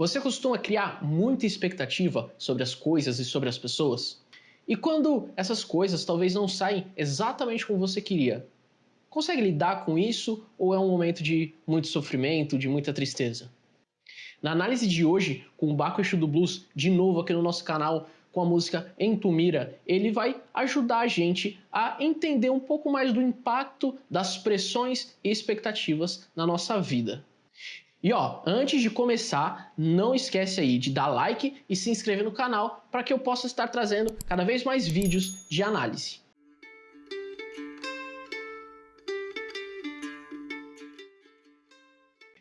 Você costuma criar muita expectativa sobre as coisas e sobre as pessoas? E quando essas coisas talvez não saem exatamente como você queria, consegue lidar com isso ou é um momento de muito sofrimento, de muita tristeza? Na análise de hoje, com o Baco Exu do Blues, de novo aqui no nosso canal, com a música Entumira, ele vai ajudar a gente a entender um pouco mais do impacto das pressões e expectativas na nossa vida. E ó, antes de começar, não esquece aí de dar like e se inscrever no canal para que eu possa estar trazendo cada vez mais vídeos de análise.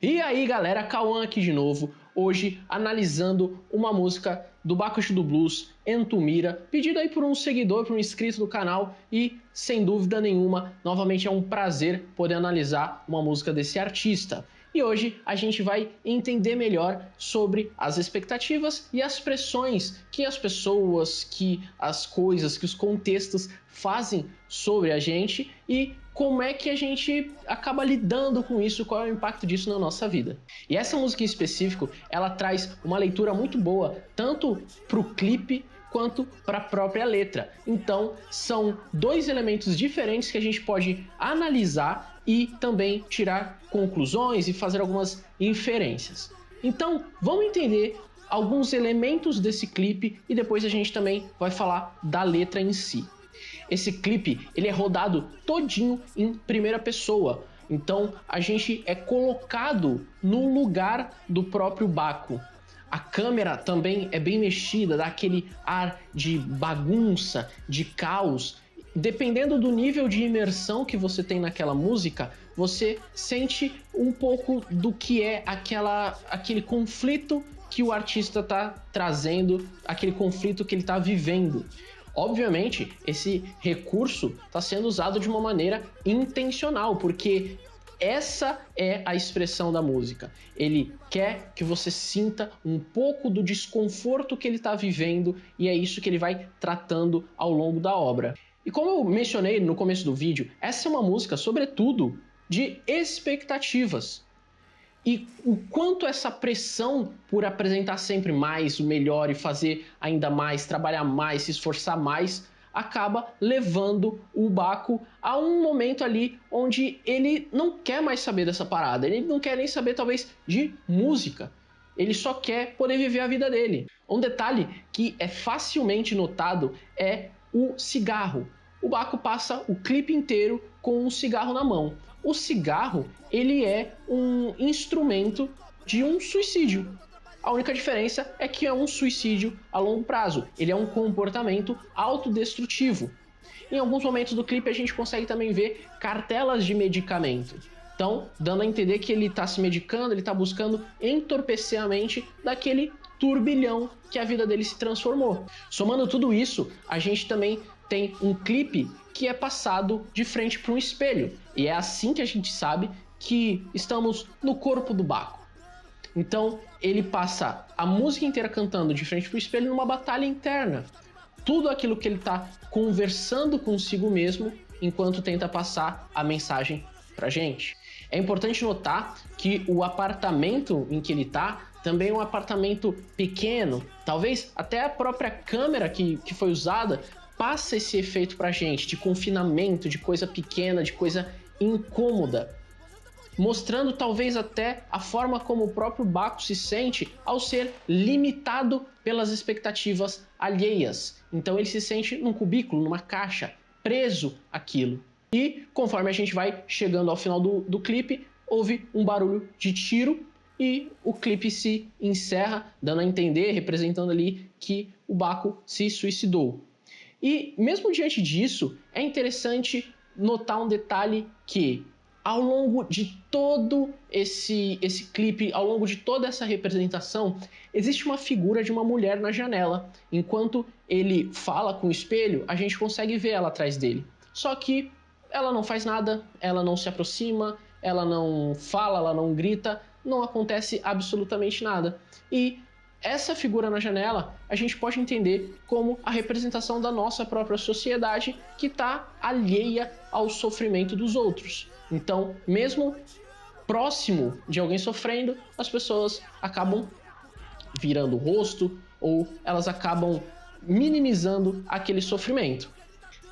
E aí galera, Cauã aqui de novo, hoje analisando uma música do Baco Exu do Blues, Entumira, pedido aí por um seguidor, por um inscrito do canal, e sem dúvida nenhuma, novamente é um prazer poder analisar uma música desse artista. E hoje a gente vai entender melhor sobre as expectativas e as pressões que as pessoas, que as coisas, que os contextos fazem sobre a gente e como é que a gente acaba lidando com isso, qual é o impacto disso na nossa vida. E essa música em específico, ela traz uma leitura muito boa, tanto para o clipe quanto para a própria letra. Então, são dois elementos diferentes que a gente pode analisar e também tirar conclusões e fazer algumas inferências. Então, vamos entender alguns elementos desse clipe e depois a gente também vai falar da letra em si. Esse clipe, ele é rodado todinho em primeira pessoa. Então, a gente é colocado no lugar do próprio Baco. A câmera também é bem mexida, dá aquele ar de bagunça, de caos. Dependendo do nível de imersão que você tem naquela música, você sente um pouco do que é aquele conflito que o artista está trazendo, aquele conflito que ele está vivendo. Obviamente, esse recurso está sendo usado de uma maneira intencional, porque essa é a expressão da música. Ele quer que você sinta um pouco do desconforto que ele está vivendo e é isso que ele vai tratando ao longo da obra. E como eu mencionei no começo do vídeo, essa é uma música, sobretudo, de expectativas. E o quanto essa pressão por apresentar sempre mais, o melhor e fazer ainda mais, trabalhar mais, se esforçar mais, acaba levando o Baco a um momento ali onde ele não quer mais saber dessa parada, ele não quer nem saber talvez de música, ele só quer poder viver a vida dele. Um detalhe que é facilmente notado é o cigarro. O Baco passa o clipe inteiro com um cigarro na mão. O cigarro, ele é um instrumento de um suicídio. A única diferença é que é um suicídio a longo prazo. Ele é um comportamento autodestrutivo. Em alguns momentos do clipe a gente consegue também ver cartelas de medicamento. Então, dando a entender que ele está se medicando, ele está buscando entorpecer a mente daquele turbilhão que a vida dele se transformou. Somando tudo isso, a gente também tem um clipe que é passado de frente para um espelho. E é assim que a gente sabe que estamos no corpo do Baco. Então, ele passa a música inteira cantando de frente para o espelho numa batalha interna. Tudo aquilo que ele está conversando consigo mesmo enquanto tenta passar a mensagem pra gente. É importante notar que o apartamento em que ele está também é um apartamento pequeno. Talvez até a própria câmera que foi usada passa esse efeito pra gente de confinamento, de coisa pequena, de coisa incômoda, mostrando talvez até a forma como o próprio Baco se sente ao ser limitado pelas expectativas alheias. Então ele se sente num cubículo, numa caixa, preso àquilo. E conforme a gente vai chegando ao final do clipe, houve um barulho de tiro e o clipe se encerra, dando a entender, representando ali que o Baco se suicidou. E mesmo diante disso, é interessante notar um detalhe que ao longo de todo esse clipe, ao longo de toda essa representação, existe uma figura de uma mulher na janela. Enquanto ele fala com o espelho, a gente consegue ver ela atrás dele. Só que ela não faz nada, ela não se aproxima, ela não fala, ela não grita, não acontece absolutamente nada. E essa figura na janela a gente pode entender como a representação da nossa própria sociedade que está alheia ao sofrimento dos outros. Então, mesmo próximo de alguém sofrendo, as pessoas acabam virando o rosto, ou elas acabam minimizando aquele sofrimento.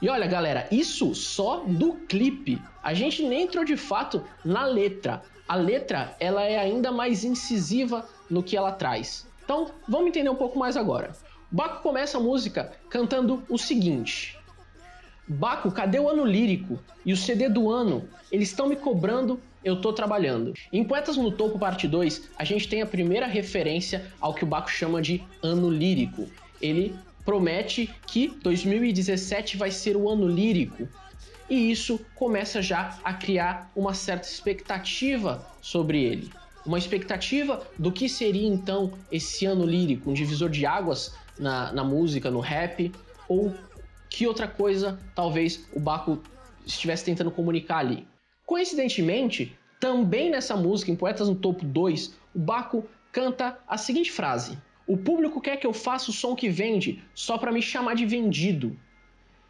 E olha, galera, isso só do clipe. A gente nem entrou de fato na letra. A letra, ela é ainda mais incisiva no que ela traz. Então, vamos entender um pouco mais agora. Baco começa a música cantando o seguinte: Baco, cadê o ano lírico? E o CD do ano? Eles estão me cobrando, eu tô trabalhando. Em Poetas no Topo, parte 2, a gente tem a primeira referência ao que o Baco chama de ano lírico. Ele promete que 2017 vai ser o ano lírico. E isso começa já a criar uma certa expectativa sobre ele. Uma expectativa do que seria então esse ano lírico, um divisor de águas na música, no rap, ou que outra coisa talvez o Baco estivesse tentando comunicar ali. Coincidentemente, também nessa música, em Poetas no Topo 2, o Baco canta a seguinte frase: o público quer que eu faça o som que vende só para me chamar de vendido.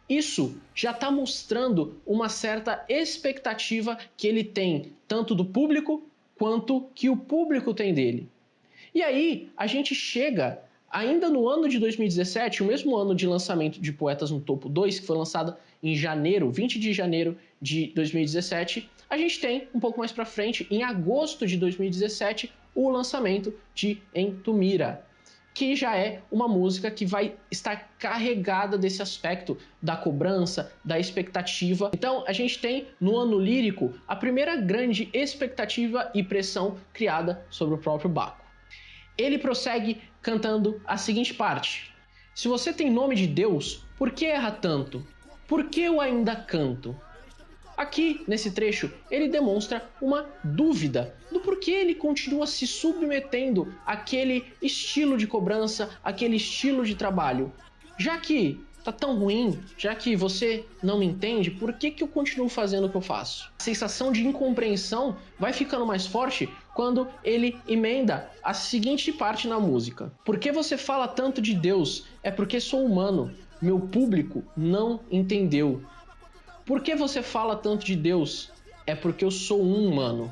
Isso já está mostrando uma certa expectativa que ele tem, tanto do público quanto que o público tem dele. E aí a gente chega ainda no ano de 2017, o mesmo ano de lançamento de Poetas no Topo 2, que foi lançado em janeiro, 20 de janeiro de 2017, a gente tem um pouco mais para frente, em agosto de 2017, o lançamento de Entumira, que já é uma música que vai estar carregada desse aspecto da cobrança, da expectativa. Então a gente tem no ano lírico a primeira grande expectativa e pressão criada sobre o próprio Baco. Ele prossegue cantando a seguinte parte: se você tem nome de Deus, por que erra tanto? Por que eu ainda canto? Aqui, nesse trecho, ele demonstra uma dúvida do porquê ele continua se submetendo àquele estilo de cobrança, àquele estilo de trabalho. Já que tá tão ruim, já que você não me entende, por que eu continuo fazendo o que eu faço? A sensação de incompreensão vai ficando mais forte quando ele emenda a seguinte parte na música: por que você fala tanto de Deus? É porque sou humano, meu público não entendeu. Por que você fala tanto de Deus? É porque eu sou um humano.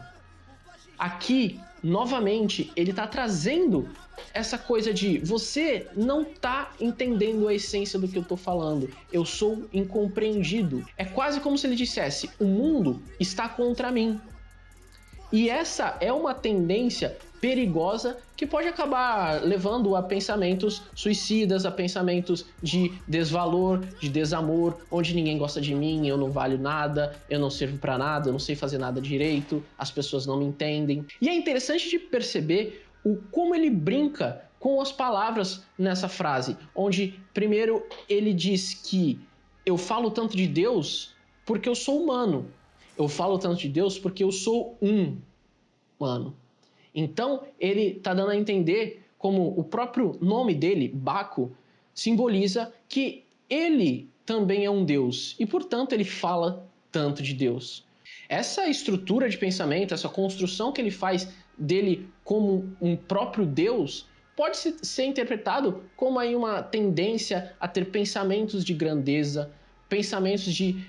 Aqui, novamente, ele está trazendo essa coisa de você não está entendendo a essência do que eu estou falando. Eu sou incompreendido. É quase como se ele dissesse: o mundo está contra mim. E essa é uma tendência perigosa que pode acabar levando a pensamentos suicidas, a pensamentos de desvalor, de desamor, onde ninguém gosta de mim, eu não valho nada, eu não sirvo para nada, eu não sei fazer nada direito, as pessoas não me entendem. E é interessante de perceber como ele brinca com as palavras nessa frase, onde primeiro ele diz que eu falo tanto de Deus porque eu sou humano. Eu falo tanto de Deus porque eu sou um humano. Então, ele está dando a entender como o próprio nome dele, Baco, simboliza que ele também é um Deus e, portanto, ele fala tanto de Deus. Essa estrutura de pensamento, essa construção que ele faz dele como um próprio Deus, pode ser interpretado como aí uma tendência a ter pensamentos de grandeza, pensamentos de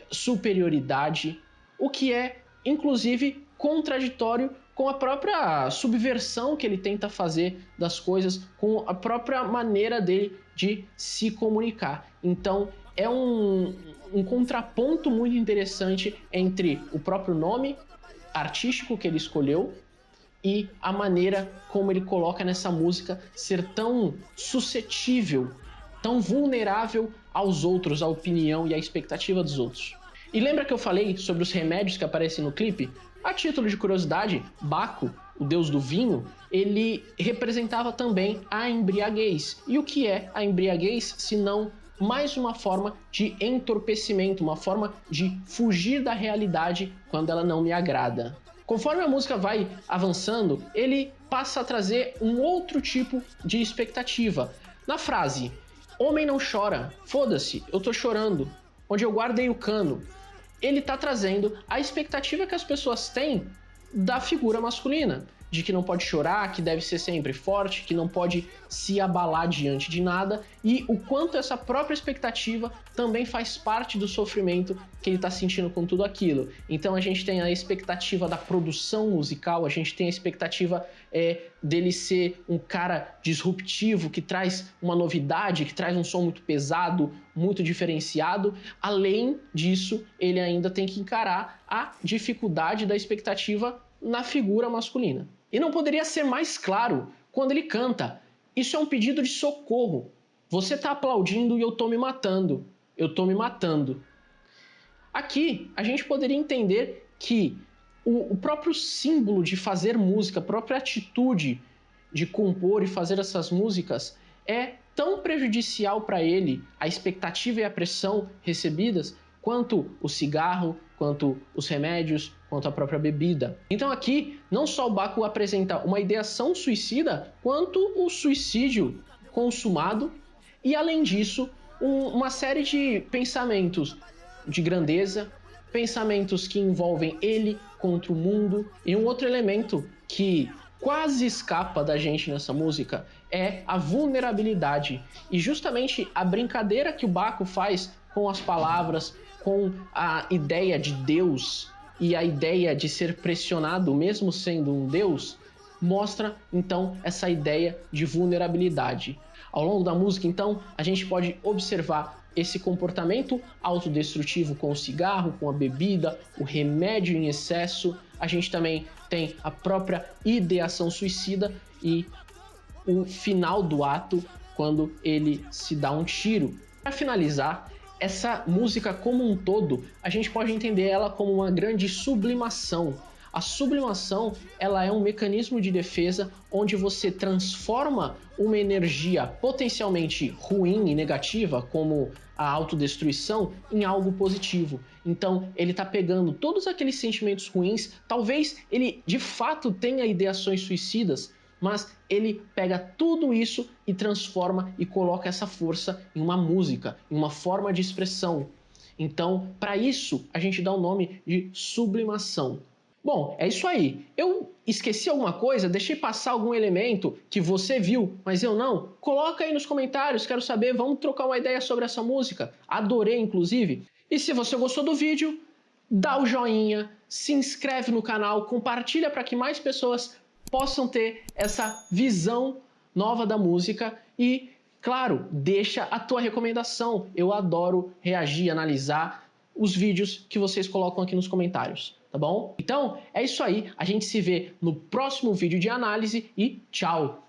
superioridade, o que é, inclusive, contraditório com a própria subversão que ele tenta fazer das coisas, com a própria maneira dele de se comunicar. Então, é um contraponto muito interessante entre o próprio nome artístico que ele escolheu e a maneira como ele coloca nessa música ser tão suscetível, tão vulnerável aos outros, à opinião e à expectativa dos outros. E lembra que eu falei sobre os remédios que aparecem no clipe? A título de curiosidade, Baco, o deus do vinho, ele representava também a embriaguez. E o que é a embriaguez, se não mais uma forma de entorpecimento, uma forma de fugir da realidade quando ela não me agrada? Conforme a música vai avançando, ele passa a trazer um outro tipo de expectativa. Na frase, homem não chora, foda-se, eu tô chorando, onde eu guardei o cano, ele tá trazendo a expectativa que as pessoas têm da figura masculina. de que não pode chorar, que deve ser sempre forte, que não pode se abalar diante de nada, e o quanto essa própria expectativa também faz parte do sofrimento que ele está sentindo com tudo aquilo. Então a gente tem a expectativa da produção musical, a gente tem a expectativa dele ser um cara disruptivo, que traz uma novidade, que traz um som muito pesado, muito diferenciado. Além disso, ele ainda tem que encarar a dificuldade da expectativa na figura masculina. E não poderia ser mais claro quando ele canta: isso é um pedido de socorro. Você tá aplaudindo e eu tô me matando. Eu tô me matando. Aqui a gente poderia entender que o próprio símbolo de fazer música, a própria atitude de compor e fazer essas músicas é tão prejudicial para ele, a expectativa e a pressão recebidas, quanto o cigarro, quanto os remédios, quanto a própria bebida. Então aqui, não só o Baco apresenta uma ideação suicida, quanto o suicídio consumado e, além disso, uma série de pensamentos de grandeza, pensamentos que envolvem ele contra o mundo, e um outro elemento que quase escapa da gente nessa música é a vulnerabilidade. E justamente a brincadeira que o Baco faz com as palavras, com a ideia de Deus e a ideia de ser pressionado mesmo sendo um Deus, mostra então essa ideia de vulnerabilidade. Ao longo da música, então, a gente pode observar esse comportamento autodestrutivo com o cigarro, com a bebida, o remédio em excesso. A gente também tem a própria ideação suicida e o final do ato, quando ele se dá um tiro. Para finalizar, essa música como um todo, a gente pode entender ela como uma grande sublimação. A sublimação, ela é um mecanismo de defesa onde você transforma uma energia potencialmente ruim e negativa, como a autodestruição, em algo positivo. Então, ele está pegando todos aqueles sentimentos ruins, talvez ele de fato tenha ideações suicidas, mas ele pega tudo isso e transforma e coloca essa força em uma música, em uma forma de expressão. Então, para isso, a gente dá o nome de sublimação. Bom, é isso aí. Eu esqueci alguma coisa? Deixei passar algum elemento que você viu, mas eu não? Coloca aí nos comentários, quero saber, vamos trocar uma ideia sobre essa música. Adorei, inclusive. E se você gostou do vídeo, dá o joinha, se inscreve no canal, compartilha para que mais pessoas possam ter essa visão nova da música e, claro, deixa a tua recomendação. Eu adoro reagir, analisar os vídeos que vocês colocam aqui nos comentários, tá bom? Então, é isso aí. A gente se vê no próximo vídeo de análise e tchau!